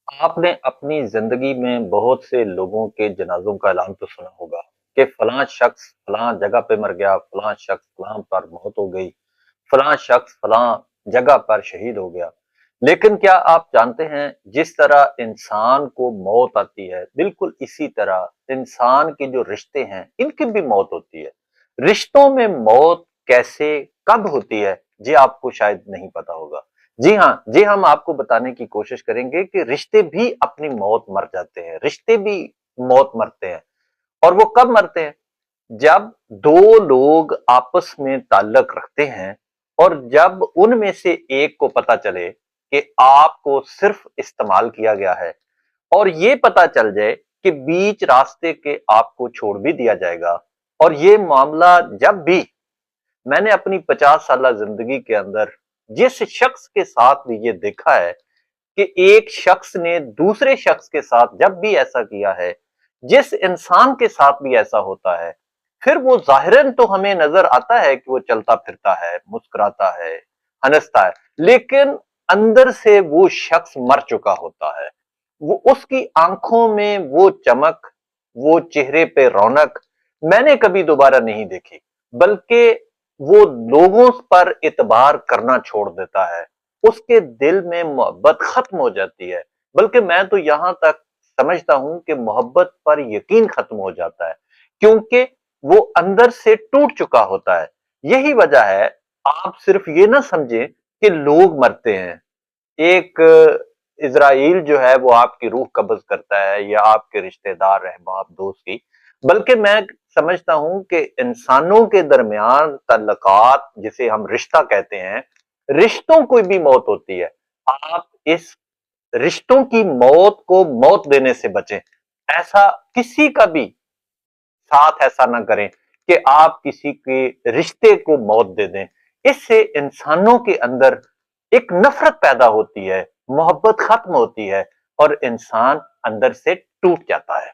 آپ نے अपनी जिंदगी में बहुत से लोगों के जनाजों का ऐलान तो सुना होगा कि फलां शख्स फलां जगह पे मर गया, फलां शख्स फलां पर मौत हो गई, फलां शख्स फलां जगह पर शहीद हो गया। लेकिन क्या आप जानते हैं, जिस तरह इंसान को मौत आती है, बिल्कुल इसी तरह इंसान के जो रिश्ते हैं, इनकी भी मौत होती है। रिश्तों में मौत कैसे, कब होती है, ये आपको शायद नहीं पता होगा। जी हाँ, जी हम आपको बताने की कोशिश करेंगे कि रिश्ते भी अपनी मौत मर जाते हैं, रिश्ते भी मौत मरते हैं। और वो कब मरते हैं? जब 2 लोग आपस में ताल्लुक रखते हैं और जब उनमें से एक को पता चले कि आपको सिर्फ इस्तेमाल किया गया है और ये पता चल जाए कि बीच रास्ते के आपको छोड़ भी दिया जाएगा। और ये मामला जब भी मैंने अपनी 50 साला जिंदगी के अंदर जिस शख्स के साथ भी ये देखा है कि एक शख्स ने दूसरे शख्स के साथ जब भी ऐसा किया है, जिस इंसान के साथ भी ऐसा होता है, फिर वो ज़ाहिरन तो हमें नज़र आता है कि वो चलता-फिरता है, मुस्कुराता है, हँसता है, लेकिन अंदर से वो शख्स मर चुका होता है। वो उसकी आँखों में वो चमक, वो चेहरे पे रौनक मैंने कभी दोबारा नहीं देखी, बल्कि वो लोगों पर एतबार करना छोड़ देता है। उसके दिल में मोहब्बत खत्म हो जाती है। बल्कि मैं तो यहाँ तक समझता हूँ कि मोहब्बत पर यकीन खत्म हो जाता है, क्योंकि वो अंदर से टूट चुका होता है। यही वजह है, आप सिर्फ ये ना समझें कि लोग मरते हैं। एक इज़राइल जो है वो आपकी रूह कब्ज़ करता है या आपके रिश्तेदार रहबाब दोस्त की, बल्कि मैं समझता हूँ कि इंसानों के दरमियान तल्लुकात जिसे हम रिश्ता कहते हैं, रिश्तों को भी मौत होती है। आप इस रिश्तों की मौत को मौत देने से बचें। ऐसा किसी का भी साथ ऐसा ना करें कि आप किसी के रिश्ते को मौत दे दें। इससे इंसानों के अंदर एक नफरत पैदा होती है, मोहब्बत खत्म होती है और इंसान अंदर से टूट जाता है।